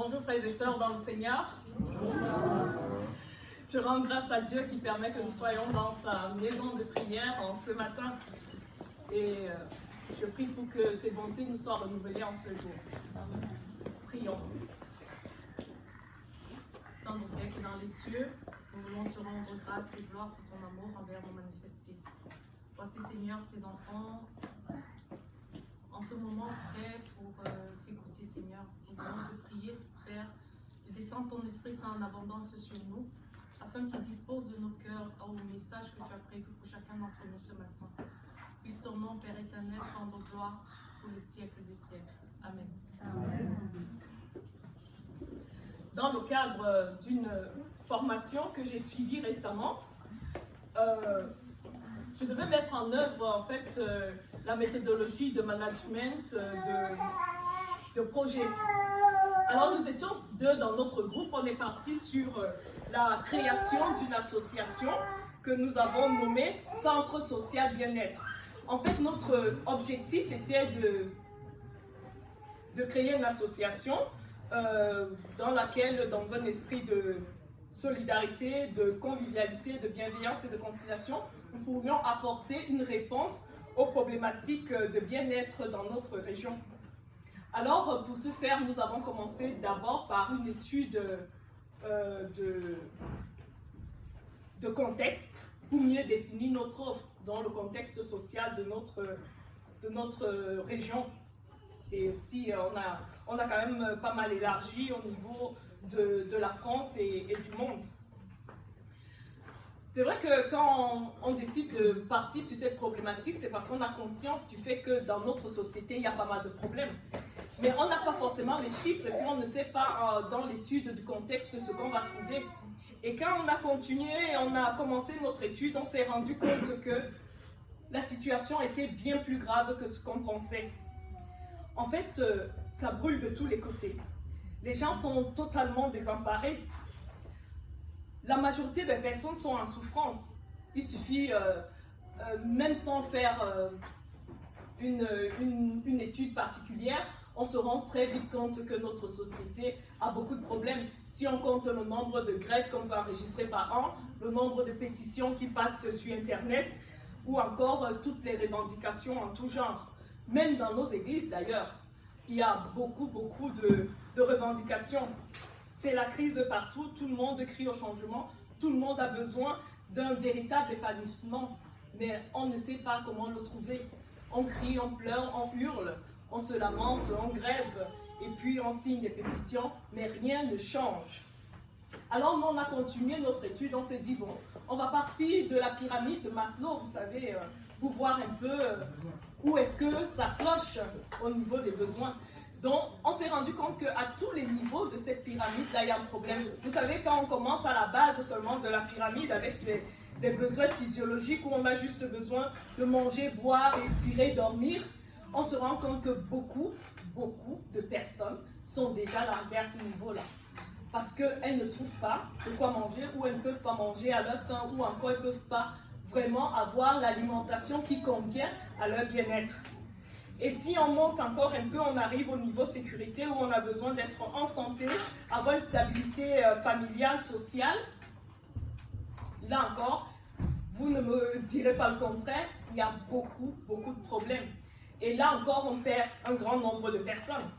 Bonjour frères et sœurs dans le Seigneur. Je rends grâce à Dieu qui permet que nous soyons dans sa maison de prière en ce matin. Et je prie pour que ses bontés nous soient renouvelées en ce jour. Prions. Dans nos Pères qui est dans les cieux, nous voulons te rendre grâce et gloire pour ton amour envers nous manifester. Voici Seigneur tes enfants en ce moment prêts pour t'écouter Seigneur. Nous voulons te prier Père, de descendre ton Esprit Saint en abondance sur nous, afin qu'il dispose de nos cœurs au message que tu as prévu pour chacun d'entre nous ce matin. Puisse ton nom, Père éternel, rendre gloire pour le siècle des siècles. Amen. Amen. Dans le cadre d'une formation que j'ai suivie récemment, je devais mettre en œuvre en fait la méthodologie de management de projet. Alors nous étions deux dans notre groupe, on est parti sur la création d'une association que nous avons nommée Centre Social Bien-être. En fait, notre objectif était de créer une association dans laquelle, dans un esprit de solidarité, de convivialité, de bienveillance et de conciliation, nous pourrions apporter une réponse aux problématiques de bien-être dans notre région. Alors, pour ce faire, nous avons commencé d'abord par une étude de contexte pour mieux définir notre offre dans le contexte social de notre région. Et aussi, on a quand même pas mal élargi au niveau de la France et du monde. C'est vrai que quand on décide de partir sur cette problématique, c'est parce qu'on a conscience du fait que dans notre société, il y a pas mal de problèmes. Mais on n'a pas forcément les chiffres et puis on ne sait pas dans l'étude du contexte ce qu'on va trouver. Et quand on a continué, on a commencé notre étude, on s'est rendu compte que la situation était bien plus grave que ce qu'on pensait. En fait, ça brûle de tous les côtés. Les gens sont totalement désemparés. La majorité des personnes sont en souffrance. Il suffit, même sans faire une étude particulière, on se rend très vite compte que notre société a beaucoup de problèmes. Si on compte le nombre de grèves qu'on peut enregistrer par an, le nombre de pétitions qui passent sur Internet, ou encore toutes les revendications en tout genre. Même dans nos églises d'ailleurs, il y a beaucoup de revendications. C'est la crise partout, tout le monde crie au changement, tout le monde a besoin d'un véritable épanouissement, mais on ne sait pas comment le trouver. On crie, on pleure, on hurle, on se lamente, on grève, et puis on signe des pétitions, mais rien ne change. Alors nous, on a continué notre étude, on s'est dit, bon, on va partir de la pyramide de Maslow, vous savez, pour voir un peu où est-ce que ça cloche au niveau des besoins. Donc, on s'est rendu compte qu'à tous les niveaux de cette pyramide, là, il y a un problème. Vous savez, quand on commence à la base seulement de la pyramide avec les besoins physiologiques où on a juste besoin de manger, boire, respirer, dormir, on se rend compte que beaucoup de personnes sont déjà larguées à ce niveau-là. Parce qu'elles ne trouvent pas de quoi manger ou elles ne peuvent pas manger à leur faim ou encore elles ne peuvent pas vraiment avoir l'alimentation qui convient à leur bien-être. Et si on monte encore un peu, on arrive au niveau sécurité où on a besoin d'être en santé, avoir une stabilité familiale, sociale. Là encore, vous ne me direz pas le contraire, il y a beaucoup de problèmes. Et là encore, on perd un grand nombre de personnes.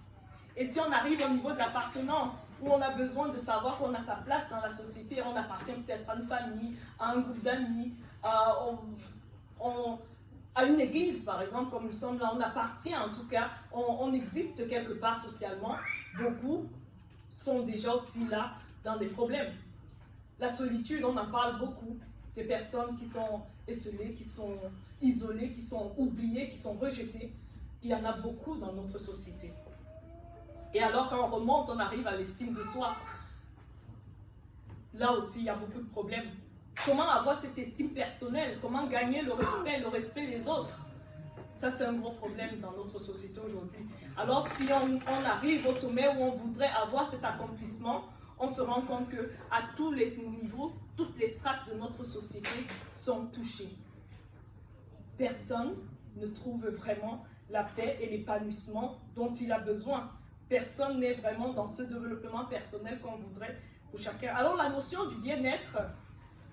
Et si on arrive au niveau de l'appartenance, où on a besoin de savoir qu'on a sa place dans la société, on appartient peut-être à une famille, à un groupe d'amis, à une église, par exemple, comme nous sommes là, on appartient en tout cas, on existe quelque part socialement. Beaucoup sont déjà aussi là dans des problèmes. La solitude, on en parle beaucoup. Des personnes qui sont esselées, qui sont isolées, qui sont oubliées, qui sont rejetées. Il y en a beaucoup dans notre société. Et alors quand on remonte, on arrive à l'estime de soi. Là aussi, il y a beaucoup de problèmes. Comment avoir cette estime personnelle? Comment gagner le respect des autres? Ça, c'est un gros problème dans notre société aujourd'hui. Alors, si on arrive au sommet où on voudrait avoir cet accomplissement, on se rend compte qu'à tous les niveaux, toutes les strates de notre société sont touchées. Personne ne trouve vraiment la paix et l'épanouissement dont il a besoin. personne n'est vraiment dans ce développement personnel qu'on voudrait pour chacun. Alors la notion du bien-être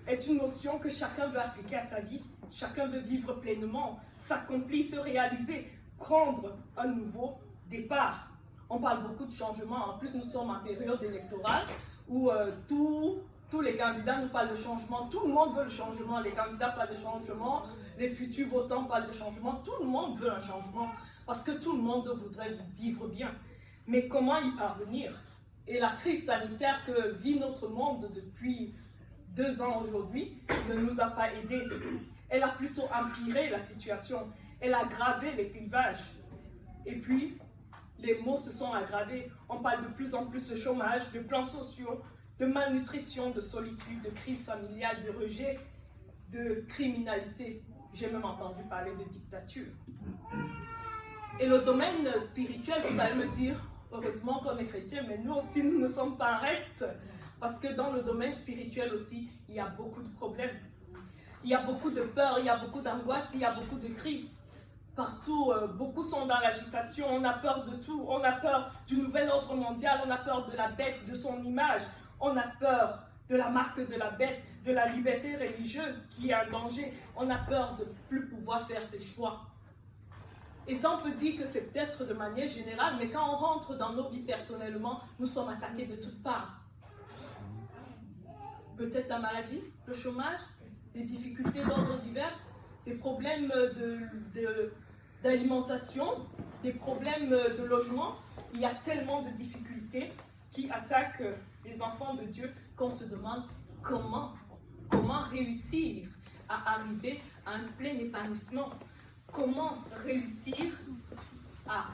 est une notion que chacun veut appliquer à sa vie. Chacun veut vivre pleinement, s'accomplir, se réaliser, prendre un nouveau départ. On parle beaucoup de changement. En plus, nous sommes en période électorale où tous les candidats nous parlent de changement. Tout le monde veut le changement. Les candidats parlent de changement. Les futurs votants parlent de changement. Tout le monde veut un changement parce que tout le monde voudrait vivre bien. Mais comment y parvenir? Et la crise sanitaire que vit notre monde depuis 2 ans aujourd'hui ne nous a pas aidés. Elle a plutôt empiré la situation. Elle a aggravé les clivages. Et puis, les maux se sont aggravés. On parle de plus en plus de chômage, de plans sociaux, de malnutrition, de solitude, de crise familiale, de rejet, de criminalité. J'ai même entendu parler de dictature. Et le domaine spirituel, vous allez me dire, heureusement qu'on est chrétien, mais nous aussi, nous ne sommes pas en reste. Parce que dans le domaine spirituel aussi, il y a beaucoup de problèmes. Il y a beaucoup de peur, il y a beaucoup d'angoisse, il y a beaucoup de cris. Partout, beaucoup sont dans l'agitation, on a peur de tout. On a peur du nouvel ordre mondial, on a peur de la bête, de son image. On a peur de la marque de la bête, de la liberté religieuse qui est en danger. On a peur de ne plus pouvoir faire ses choix. Et ça, on peut dire que c'est peut-être de manière générale, mais quand on rentre dans nos vies personnellement, nous sommes attaqués de toutes parts. Peut-être la maladie, le chômage, des difficultés d'ordre divers, des problèmes d'alimentation, des problèmes de logement. Il y a tellement de difficultés qui attaquent les enfants de Dieu qu'on se demande comment réussir à arriver à un plein épanouissement. Comment réussir à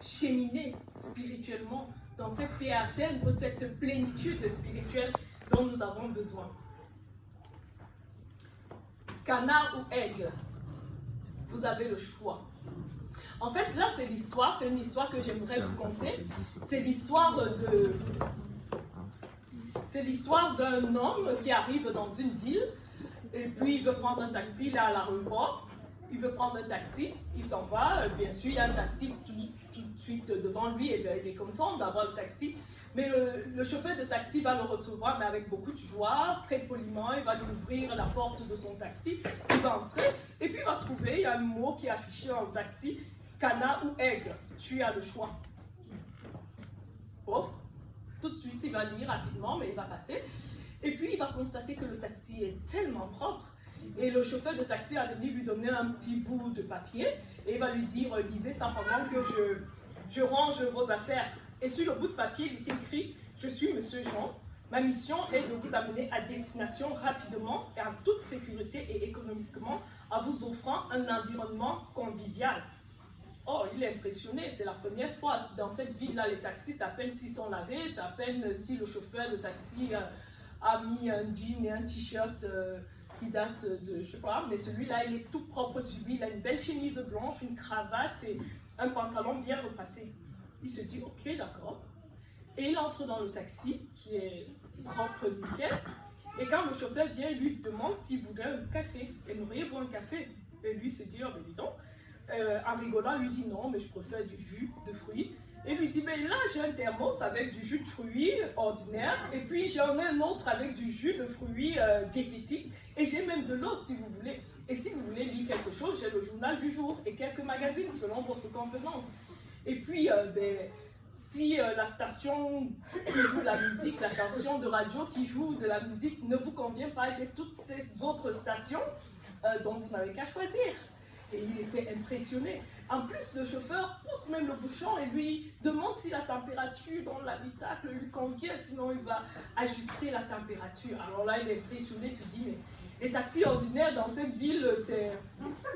cheminer spirituellement dans cette paix, à atteindre cette plénitude spirituelle dont nous avons besoin. Canard ou aigle, vous avez le choix. En fait, là, c'est une histoire que j'aimerais vous conter. C'est l'histoire d'un homme qui arrive dans une ville et puis il veut prendre un taxi, il est à l'aéroport, il veut prendre un taxi, il s'en va, bien sûr, il y a un taxi tout de suite devant lui et il est content d'avoir le taxi. Mais le chauffeur de taxi va le recevoir, mais avec beaucoup de joie, très poliment. Il va lui ouvrir la porte de son taxi, il va entrer, et puis il va trouver, il y a un mot qui est affiché dans le taxi, canard ou aigle, tu as le choix. Ouf, tout de suite, il va lire rapidement, mais il va passer. Et puis il va constater que le taxi est tellement propre, et le chauffeur de taxi a venu lui donner un petit bout de papier, et il va lui dire, lisez ça pendant que je range vos affaires. Et sur le bout de papier, il est écrit « Je suis Monsieur Jean. Ma mission est de vous amener à destination rapidement et en toute sécurité et économiquement en vous offrant un environnement convivial. » Oh, il est impressionné, c'est la première fois. Dans cette ville-là, les taxis, c'est à peine s'ils sont lavés, c'est à peine si le chauffeur de taxi a mis un jean et un t-shirt qui date de, je sais pas, mais celui-là, il est tout propre sur lui. Il a une belle chemise blanche, une cravate et un pantalon bien repassé. Il se dit, ok, d'accord. Et il entre dans le taxi, qui est propre, nickel. Et quand le chauffeur vient, il lui demande s'il voudrait un café. Aimeriez-vous un café? Et lui se dit, oh, mais dis donc. En rigolant, il lui dit, non, mais je préfère du jus de fruits. Et lui dit, mais là, j'ai un thermos avec du jus de fruits ordinaire. Et puis, j'en ai un autre avec du jus de fruits diététique. Et j'ai même de l'eau, si vous voulez. Et si vous voulez lire quelque chose, j'ai le journal du jour et quelques magazines, selon votre convenance. Et puis, si la station qui joue de la musique, la station de radio qui joue de la musique ne vous convient pas, j'ai toutes ces autres stations dont vous n'avez qu'à choisir. Et il était impressionné. En plus, le chauffeur pousse même le bouchon et lui demande si la température dans l'habitacle lui convient, sinon il va ajuster la température. Alors là, il est impressionné, il se dit, mais les taxis ordinaires dans cette ville, c'est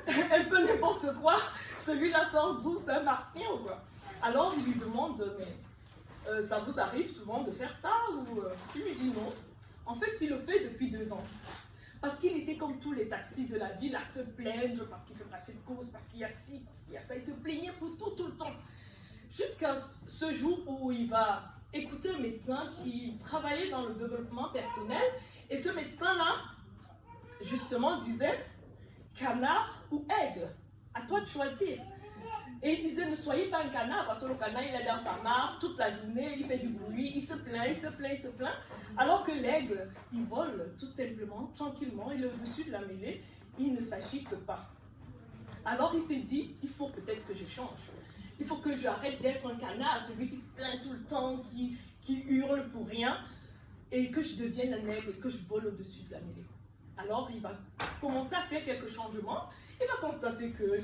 un peu n'importe quoi. Celui-là sort d'où? C'est un martien ou quoi? Alors il lui demande, mais ça vous arrive souvent de faire ça? Il lui dit non. En fait, il le fait depuis 2 ans. Parce qu'il était comme tous les taxis de la ville à se plaindre, parce qu'il fait passer de courses, parce qu'il y a ci, parce qu'il y a ça. Il se plaignait pour tout le temps. Jusqu'à ce jour où il va écouter un médecin qui travaillait dans le développement personnel. Et ce médecin-là, justement, disait canard ou aigle, à toi de choisir. Et il disait, ne soyez pas un canard, parce que le canard, il est dans sa mare toute la journée, il fait du bruit, il se plaint, il se plaint, il se plaint. Alors que l'aigle, il vole tout simplement, tranquillement, il est au-dessus de la mêlée, il ne s'agite pas. Alors il s'est dit, il faut peut-être que je change. Il faut que j'arrête d'être un canard, celui qui se plaint tout le temps, qui hurle pour rien, et que je devienne un aigle, que je vole au-dessus de la mêlée. Alors il va commencer à faire quelques changements, il va constater que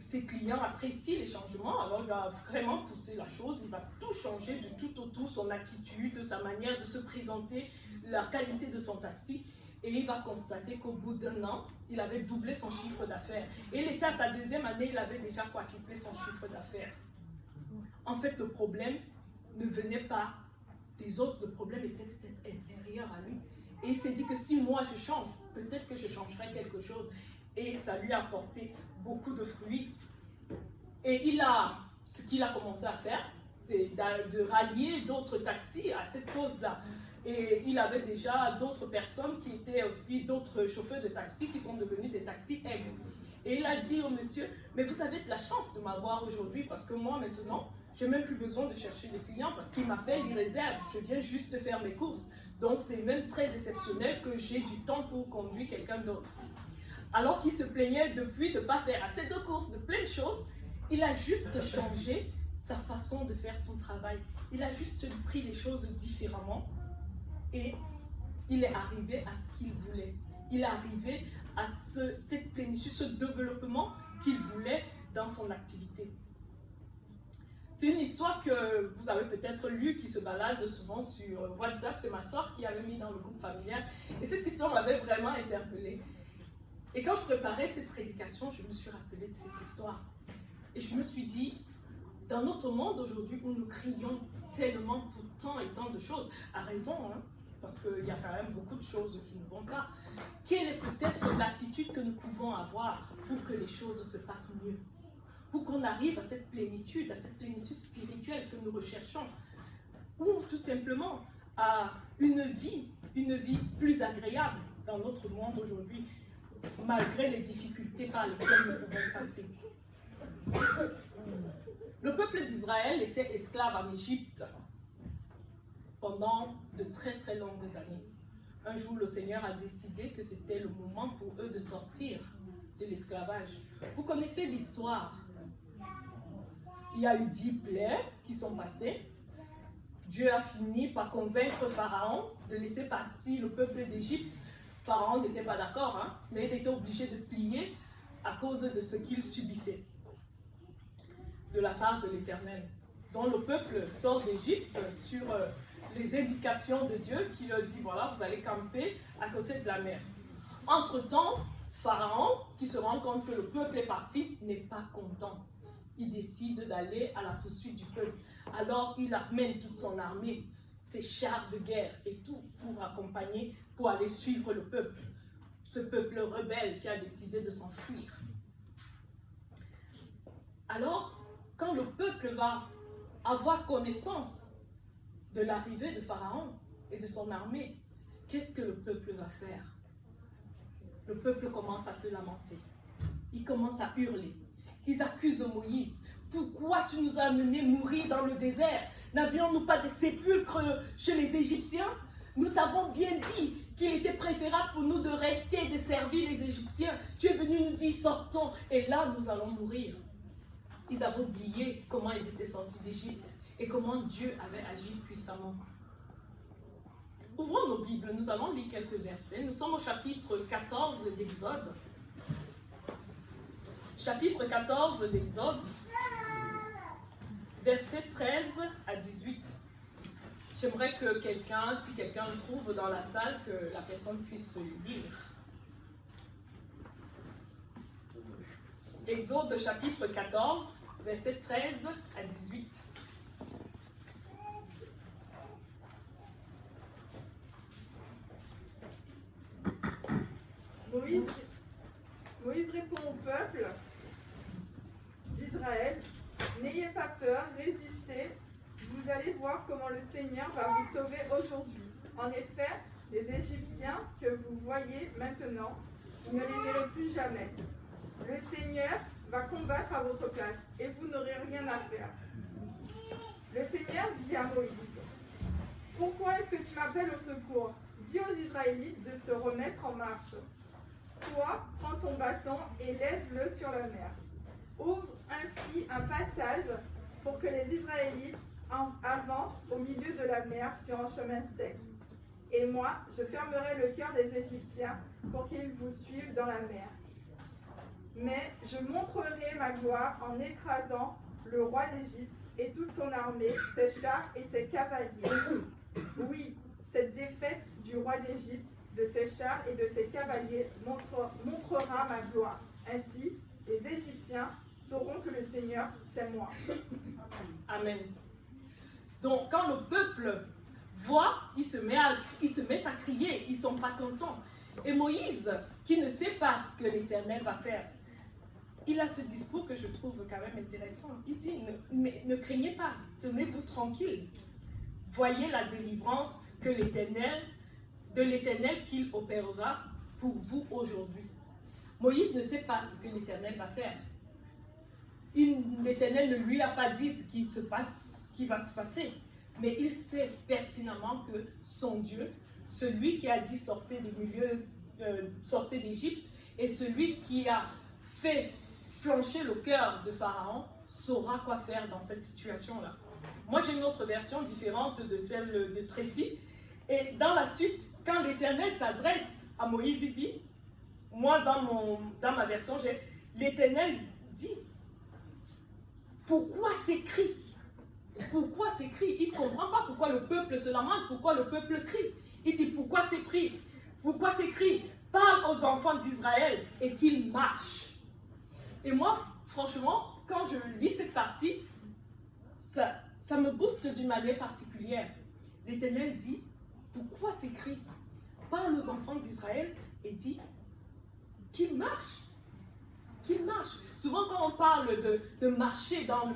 ses clients apprécient les changements, alors il va vraiment pousser la chose, il va tout changer de tout au tout, son attitude, sa manière de se présenter, la qualité de son taxi, et il va constater qu'au bout d'un an, il avait doublé son chiffre d'affaires. Et il était à sa deuxième année, il avait déjà quadruplé son chiffre d'affaires. En fait, le problème ne venait pas des autres, le problème était peut-être intérieur à lui. Et il s'est dit que si moi je change, peut-être que je changerai quelque chose. Et ça lui a apporté beaucoup de fruits. Et ce qu'il a commencé à faire, c'est de rallier d'autres taxis à cette cause-là. Et il avait déjà d'autres personnes qui étaient aussi d'autres chauffeurs de taxi qui sont devenus des taxis aigles. Et il a dit au monsieur, mais vous avez de la chance de m'avoir aujourd'hui parce que moi maintenant, je n'ai même plus besoin de chercher des clients parce qu'ils m'appellent, ils réservent, je viens juste faire mes courses. Donc c'est même très exceptionnel que j'ai du temps pour conduire quelqu'un d'autre. Alors qu'il se plaignait depuis de ne pas faire assez de courses, de plein de choses, il a juste changé sa façon de faire son travail. Il a juste pris les choses différemment et il est arrivé à ce qu'il voulait. Il est arrivé à cette plénitude, ce développement qu'il voulait dans son activité. C'est une histoire que vous avez peut-être lue, qui se balade souvent sur WhatsApp. C'est ma soeur qui avait mis dans le groupe familial. Et cette histoire m'avait vraiment interpellée. Et quand je préparais cette prédication, je me suis rappelée de cette histoire. Et je me suis dit, dans notre monde aujourd'hui où nous crions tellement pour tant et tant de choses, à raison, hein, parce qu'il y a quand même beaucoup de choses qui ne vont pas, quelle est peut-être l'attitude que nous pouvons avoir pour que les choses se passent mieux? Pour qu'on arrive à cette plénitude spirituelle que nous recherchons, ou tout simplement à une vie plus agréable dans notre monde aujourd'hui, malgré les difficultés par lesquelles nous pouvons passer. Le peuple d'Israël était esclave en Égypte pendant de très très longues années. Un jour, le Seigneur a décidé que c'était le moment pour eux de sortir de l'esclavage. Vous connaissez l'histoire. Il y a eu 10 plaies qui sont passées. Dieu a fini par convaincre Pharaon de laisser partir le peuple d'Égypte. Pharaon n'était pas d'accord, hein, mais il était obligé de plier à cause de ce qu'il subissait de la part de l'Éternel. Donc le peuple sort d'Égypte sur les indications de Dieu qui leur dit, voilà, vous allez camper à côté de la mer. Entre-temps, Pharaon, qui se rend compte que le peuple est parti, n'est pas content. Il décide d'aller à la poursuite du peuple. Alors il amène toute son armée, ses chars de guerre et tout pour accompagner, pour aller suivre le peuple. Ce peuple rebelle qui a décidé de s'enfuir. Alors, quand le peuple va avoir connaissance de l'arrivée de Pharaon et de son armée, qu'est-ce que le peuple va faire? Le peuple commence à se lamenter. Il commence à hurler. Ils accusent Moïse. Pourquoi tu nous as amenés mourir dans le désert? N'avions-nous pas des sépulcres chez les Égyptiens? Nous t'avons bien dit qu'il était préférable pour nous de rester et de servir les Égyptiens. Tu es venu nous dire sortons et là nous allons mourir. Ils avaient oublié comment ils étaient sortis d'Égypte et comment Dieu avait agi puissamment. Ouvrons nos Bibles, nous allons lire quelques versets. Nous sommes au chapitre 14 d'Exode. Chapitre 14 d'Exode, versets 13 à 18. J'aimerais que si quelqu'un le trouve dans la salle, que la personne puisse lire. Exode chapitre 14, versets 13 à 18. Moïse répond au peuple d'Israël, n'ayez pas peur, résistez, vous allez voir comment le Seigneur va vous sauver aujourd'hui. En effet, les Égyptiens que vous voyez maintenant, vous ne les verrez plus jamais. Le Seigneur va combattre à votre place et vous n'aurez rien à faire. Le Seigneur dit à Moïse, « Pourquoi est-ce que tu m'appelles au secours? Dis aux Israélites de se remettre en marche. Toi, prends ton bâton et lève-le sur la mer. Ouvre ainsi un passage pour que les Israélites avancent au milieu de la mer sur un chemin sec. Et moi, je fermerai le cœur des Égyptiens pour qu'ils vous suivent dans la mer. Mais je montrerai ma gloire en écrasant le roi d'Égypte et toute son armée, ses chars et ses cavaliers. Oui, cette défaite du roi d'Égypte, de ses chars et de ses cavaliers montrera ma gloire. Ainsi, les Égyptiens sauront que le Seigneur, c'est moi. » Amen. Donc, quand le peuple voit, il se met à crier, ils ne sont pas contents. Et Moïse, qui ne sait pas ce que l'Éternel va faire, il a ce discours que je trouve quand même intéressant. Il dit, ne craignez pas, tenez-vous tranquille. Voyez la délivrance de l'Éternel qu'il opérera pour vous aujourd'hui. Moïse ne sait pas ce que l'Éternel va faire. L'Éternel ne lui a pas dit ce qui va se passer. Mais il sait pertinemment que son Dieu, celui qui a dit sortez d'Égypte, et celui qui a fait flancher le cœur de Pharaon, saura quoi faire dans cette situation-là. Moi, j'ai une autre version différente de celle de Tracy. Et dans la suite, quand l'Éternel s'adresse à Moïse, il dit, moi, dans ma version, l'Éternel dit, pourquoi ces cris? Pourquoi ces cris? Il ne comprend pas pourquoi le peuple se lamente, pourquoi le peuple crie. Il dit, pourquoi ces cris? Pourquoi ces cris? Parle aux enfants d'Israël et qu'ils marchent. Et moi, franchement, quand je lis cette partie, ça me booste d'une manière particulière. L'Éternel dit, pourquoi ces cris? Parle aux enfants d'Israël et dit qu'ils marchent. Qu'ils marchent. Souvent, quand on parle de marcher dans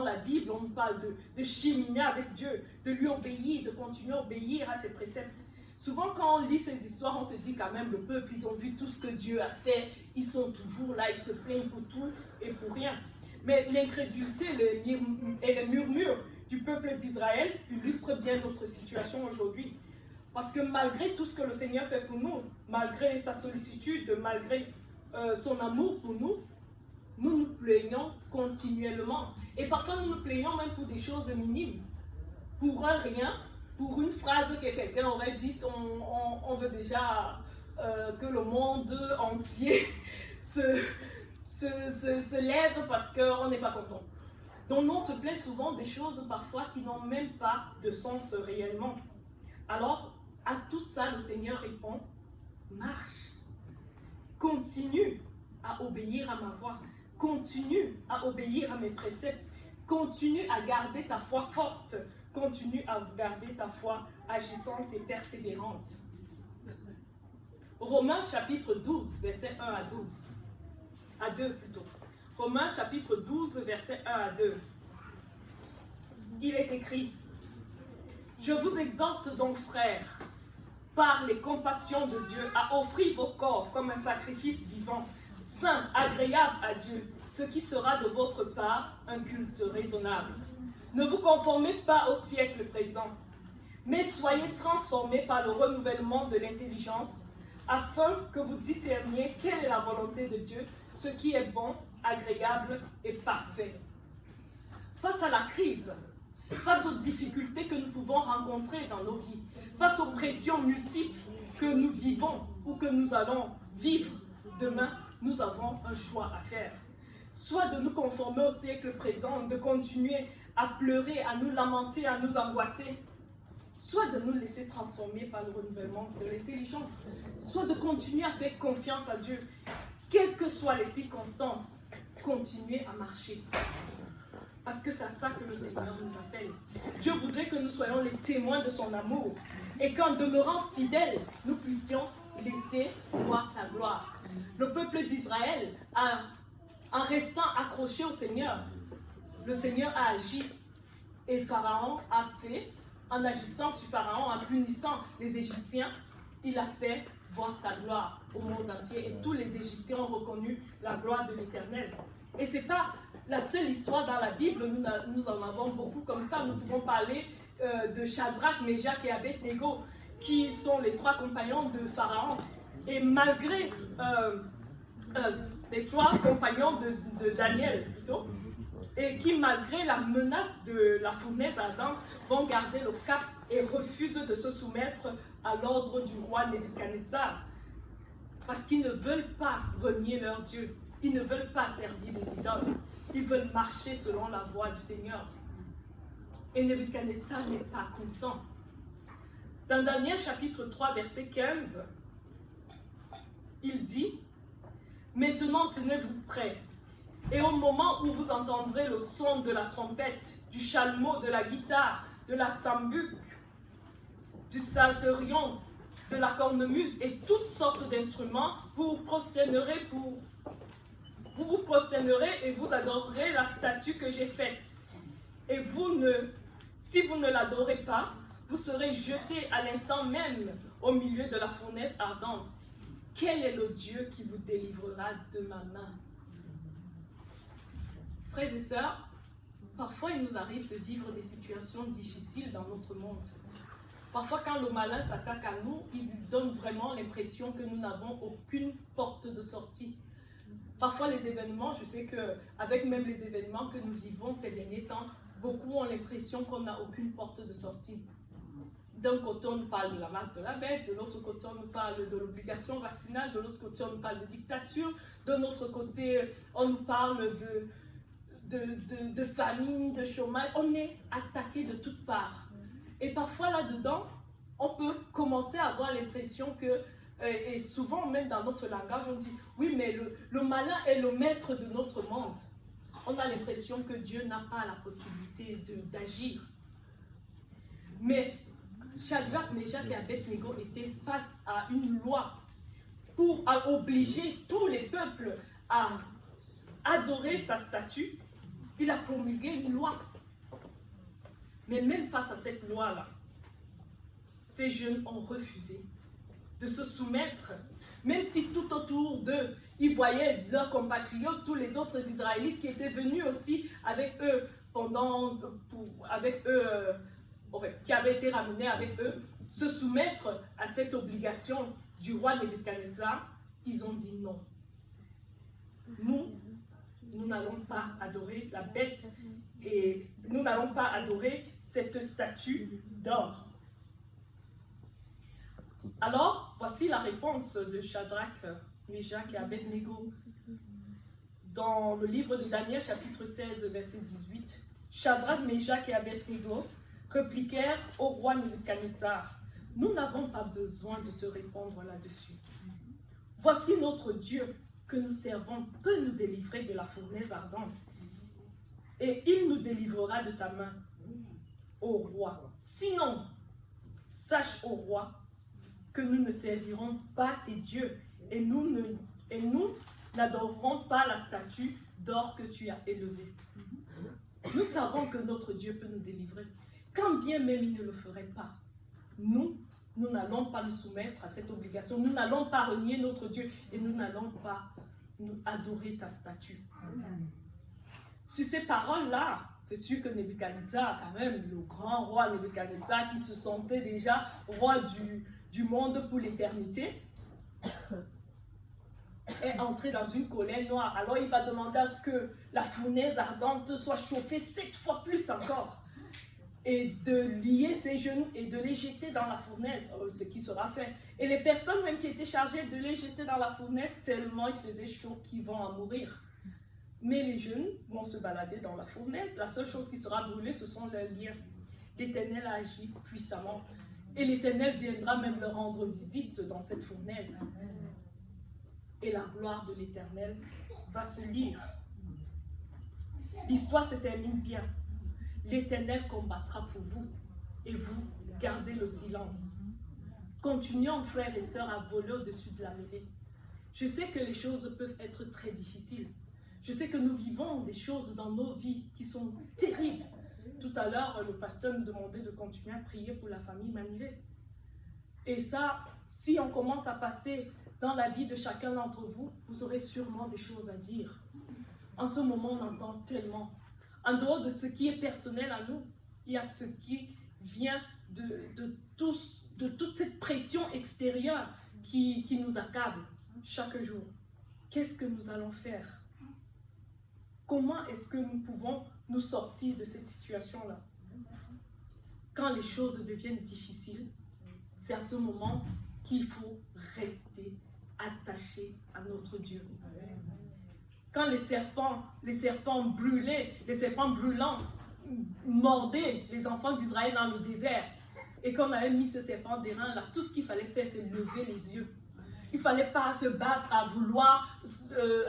la Bible, on parle de cheminer avec Dieu, de lui obéir, de continuer à obéir à ses préceptes. Souvent, quand on lit ces histoires, on se dit quand même, le peuple, ils ont vu tout ce que Dieu a fait, ils sont toujours là, ils se plaignent pour tout et pour rien. Mais l'incrédulité et les murmures du peuple d'Israël illustrent bien notre situation aujourd'hui. Parce que malgré tout ce que le Seigneur fait pour nous, malgré sa sollicitude, malgré son amour pour nous, nous nous plaignons continuellement. Et parfois, nous nous plaignons même pour des choses minimes. Pour un rien, pour une phrase que quelqu'un aurait dite, on veut déjà que le monde entier se lève parce qu'on n'est pas content. Donc, nous, on se plaint souvent des choses parfois qui n'ont même pas de sens réellement. Alors, à tout ça, le Seigneur répond, marche. Continue à obéir à ma voix. Continue à obéir à mes préceptes. Continue à garder ta foi forte. Continue à garder ta foi agissante et persévérante. Romains chapitre 12, versets 1 à 12. À 2 plutôt. Romains chapitre 12, versets 1 à 2. Il est écrit, « Je vous exhorte donc, frères, par les compassions de Dieu, à offrir vos corps comme un sacrifice vivant, saint, agréable à Dieu, ce qui sera de votre part un culte raisonnable. Ne vous conformez pas au siècle présent, mais soyez transformés par le renouvellement de l'intelligence, afin que vous discerniez quelle est la volonté de Dieu, ce qui est bon, agréable et parfait. » Face à la crise, face aux difficultés que nous pouvons rencontrer dans nos vies, face aux pressions multiples que nous vivons ou que nous allons vivre demain, nous avons un choix à faire. Soit de nous conformer au siècle présent, de continuer à pleurer, à nous lamenter, à nous angoisser, soit de nous laisser transformer par le renouvellement de l'intelligence, soit de continuer à faire confiance à Dieu, quelles que soient les circonstances, continuer à marcher. Parce que c'est à ça que le Seigneur nous appelle. Dieu voudrait que nous soyons les témoins de son amour et qu'en demeurant fidèles, nous puissions laisser voir sa gloire. Le peuple d'Israël, en restant accroché au Seigneur, le Seigneur a agi et Pharaon a fait, en agissant sur Pharaon, en punissant les Égyptiens, il a fait voir sa gloire au monde entier. Et tous les Égyptiens ont reconnu la gloire de l'Éternel. Et ce n'est pas la seule histoire dans la Bible, nous en avons beaucoup comme ça. Nous pouvons parler de Shadrach, Meshach et Abednego, qui sont les 3 compagnons de Pharaon. Et malgré les 3 compagnons de Daniel, plutôt, et qui, malgré la menace de la fournaise ardente, vont garder le cap et refusent de se soumettre à l'ordre du roi Nebuchadnezzar. Parce qu'ils ne veulent pas renier leur Dieu. Ils ne veulent pas servir les idoles. Ils veulent marcher selon la voie du Seigneur. Et Nebuchadnezzar n'est pas content. Dans Daniel chapitre 3, verset 15, il dit « Maintenant tenez-vous prêts, et au moment où vous entendrez le son de la trompette, du chalumeau, de la guitare, de la sambuc, du psalterion, de la cornemuse et toutes sortes d'instruments, vous vous prosternerez et vous adorerez la statue que j'ai faite. Et si vous ne l'adorez pas, vous serez jetés à l'instant même au milieu de la fournaise ardente. Quel est le Dieu qui vous délivrera de ma main? » Frères et sœurs, parfois il nous arrive de vivre des situations difficiles dans notre monde. Parfois quand le malin s'attaque à nous, il donne vraiment l'impression que nous n'avons aucune porte de sortie. Parfois les événements, je sais qu'avec même les événements que nous vivons ces derniers temps, beaucoup ont l'impression qu'on n'a aucune porte de sortie. D'un côté, on nous parle de la marque de la bête, de l'autre côté, on nous parle de l'obligation vaccinale, de l'autre côté, on nous parle de dictature, de notre côté, on nous parle de famine, de chômage. On est attaqué de toutes parts. Et parfois, là-dedans, on peut commencer à avoir l'impression que, et souvent même dans notre langage, on dit, oui, mais le malin est le maître de notre monde. On a l'impression que Dieu n'a pas la possibilité d'agir. Mais Shadrach, Meshach et Abednego étaient face à une loi pour obliger tous les peuples à adorer sa statue. Il a promulgué une loi. Mais même face à cette loi-là, ces jeunes ont refusé de se soumettre, même si tout autour d'eux, ils voyaient leurs compatriotes, tous les autres Israélites qui étaient venus aussi avec eux qui avaient été ramenés avec eux, se soumettre à cette obligation du roi Nebuchadnezzar. Ils ont dit non. Nous n'allons pas adorer la bête et nous n'allons pas adorer cette statue d'or. Alors, voici la réponse de Shadrach, Meshach et Abednego. Dans le livre de Daniel, chapitre 16, verset 18, Shadrach, Meshach et Abednego répliquèrent au roi Nebuchadnezzar, « Nous n'avons pas besoin de te répondre là-dessus. Voici notre Dieu que nous servons peut nous délivrer de la fournaise ardente, et il nous délivrera de ta main, ô roi. Sinon, sache, ô roi, que nous ne servirons pas tes dieux, et nous n'adorerons pas la statue d'or que tu as élevée. Nous savons que notre Dieu peut nous délivrer, quand bien même il ne le ferait pas. Nous n'allons pas nous soumettre à cette obligation, nous n'allons pas renier notre Dieu, et nous n'allons pas nous adorer ta statue. Sur ces paroles-là, c'est sûr que Nebuchadnezzar, quand même, le grand roi Nebuchadnezzar, qui se sentait déjà roi du monde pour l'éternité, est entré dans une colère noire. Alors il va demander à ce que la fournaise ardente soit chauffée 7 fois plus encore, et de lier ses genoux et de les jeter dans la fournaise, ce qui sera fait. Et les personnes même qui étaient chargées de les jeter dans la fournaise, tellement il faisait chaud qu'ils vont en mourir. Mais les jeunes vont se balader dans la fournaise. La seule chose qui sera brûlée, ce sont leurs liens. L'Éternel a agi puissamment. Et l'Éternel viendra même leur rendre visite dans cette fournaise. Et la gloire de l'Éternel va se lire. L'histoire se termine bien. L'Éternel combattra pour vous et vous gardez le silence. Continuons, frères et sœurs, à voler au-dessus de la mêlée. Je sais que les choses peuvent être très difficiles. Je sais que nous vivons des choses dans nos vies qui sont terribles. Tout à l'heure, le pasteur nous demandait de continuer à prier pour la famille Manivet. Et ça si on commence à passer dans la vie de chacun d'entre vous, vous aurez sûrement des choses à dire. En ce moment, on entend tellement. En dehors de ce qui est personnel à nous, il y a ce qui vient de toute cette pression extérieure qui nous accable chaque jour. Qu'est-ce que nous allons faire? Comment est-ce que nous pouvons nous sortir de cette situation-là? Quand les choses deviennent difficiles, c'est à ce moment qu'il faut rester attaché à notre Dieu. Quand les serpents brûlants mordaient les enfants d'Israël dans le désert, et qu'on avait mis ce serpent d'airain là, tout ce qu'il fallait faire, c'est lever les yeux. Il ne fallait pas se battre à vouloir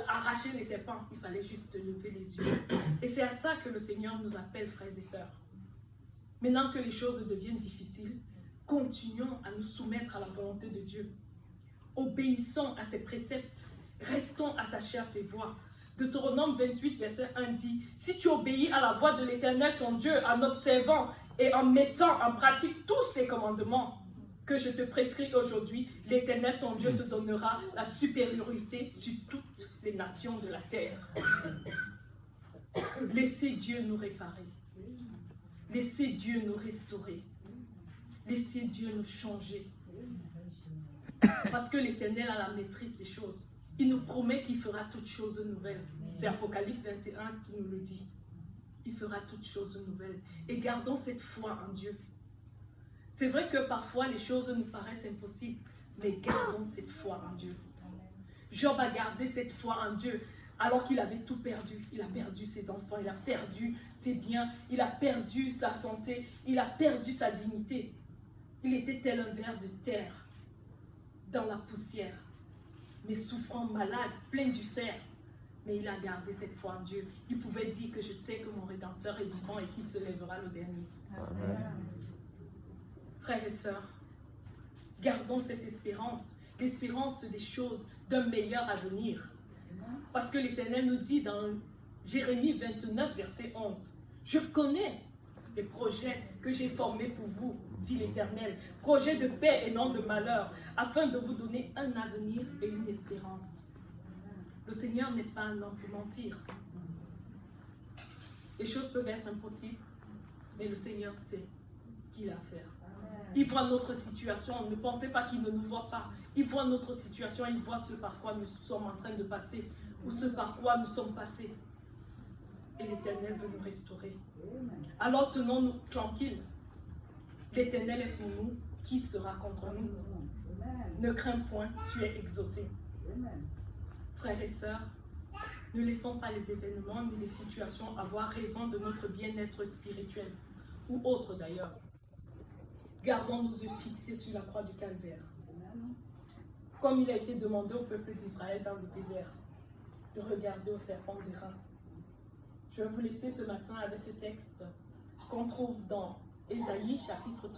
arracher les serpents. Il fallait juste lever les yeux. Et c'est à ça que le Seigneur nous appelle, frères et sœurs. Maintenant que les choses deviennent difficiles, continuons à nous soumettre à la volonté de Dieu. Obéissons à ses préceptes. Restons attachés à ses voies. Deutéronome 28, verset 1 dit, « Si tu obéis à la voix de l'Éternel, ton Dieu, en observant et en mettant en pratique tous ses commandements que je te prescris aujourd'hui, l'Éternel, ton Dieu, te donnera la supériorité sur toutes les nations de la terre. » Laissez Dieu nous réparer. Laissez Dieu nous restaurer. Laissez Dieu nous changer. Parce que l'Éternel a la maîtrise des choses. Il nous promet qu'il fera toutes choses nouvelles. C'est Apocalypse 21 qui nous le dit. Il fera toutes choses nouvelles. Et gardons cette foi en Dieu. C'est vrai que parfois les choses nous paraissent impossibles, mais gardons cette foi en Dieu. Job a gardé cette foi en Dieu alors qu'il avait tout perdu. Il a perdu ses enfants, il a perdu ses biens, il a perdu sa santé, il a perdu sa dignité. Il était tel un ver de terre dans la poussière, mais souffrant, malade, plein d'ulcères. Mais il a gardé cette foi en Dieu. Il pouvait dire que je sais que mon Rédempteur est vivant et qu'il se lèvera le dernier. Amen. Frères et sœurs, gardons cette espérance, l'espérance des choses, d'un meilleur avenir. Parce que l'Éternel nous dit dans Jérémie 29, verset 11, « Je connais les projets que j'ai formés pour vous, dit l'Éternel, projets de paix et non de malheur, afin de vous donner un avenir et une espérance. » Le Seigneur n'est pas un homme pour mentir. Les choses peuvent être impossibles, mais le Seigneur sait ce qu'il a à faire. Il voit notre situation. Ne pensez pas qu'il ne nous voit pas. Il voit notre situation. Il voit ce par quoi nous sommes en train de passer ou ce par quoi nous sommes passés. Et l'Éternel veut nous restaurer. Alors tenons-nous tranquilles. L'Éternel est pour nous. Qui sera contre nous? Ne crains point, tu es exaucé. Frères et sœurs, ne laissons pas les événements ni les situations avoir raison de notre bien-être spirituel, ou autre d'ailleurs. Gardons nos yeux fixés sur la croix du Calvaire. Comme il a été demandé au peuple d'Israël dans le désert, de regarder au serpent d'airain. Je vais vous laisser ce matin avec ce texte qu'on trouve dans Ésaïe, chapitre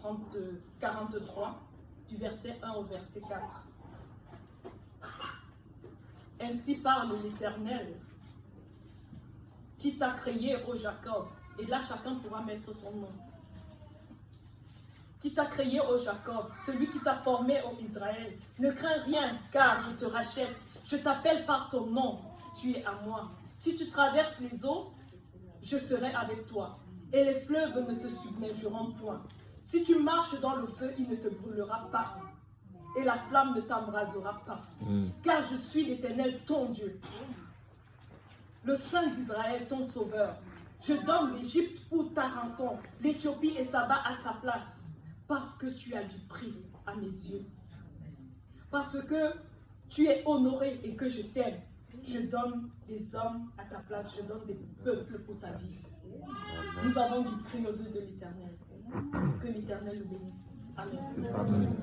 43, du verset 1 au verset 4. Ainsi parle l'Éternel, qui t'a créé, ô Jacob, et là chacun pourra mettre son nom. Qui t'a créé, ô Jacob, celui qui t'a formé, ô Israël. Ne crains rien, car je te rachète. Je t'appelle par ton nom, tu es à moi. Si tu traverses les eaux, je serai avec toi, et les fleuves ne te submergeront point. Si tu marches dans le feu, il ne te brûlera pas, et la flamme ne t'embrasera pas. Car je suis l'Éternel, ton Dieu, le Saint d'Israël, ton Sauveur. Je donne l'Égypte pour ta rançon, l'Éthiopie et Saba à ta place. Parce que tu as du prix à mes yeux. Parce que tu es honoré et que je t'aime. Je donne des hommes à ta place. Je donne des peuples pour ta vie. Nous avons du prix aux yeux de l'Éternel. Que l'Éternel nous bénisse. Amen.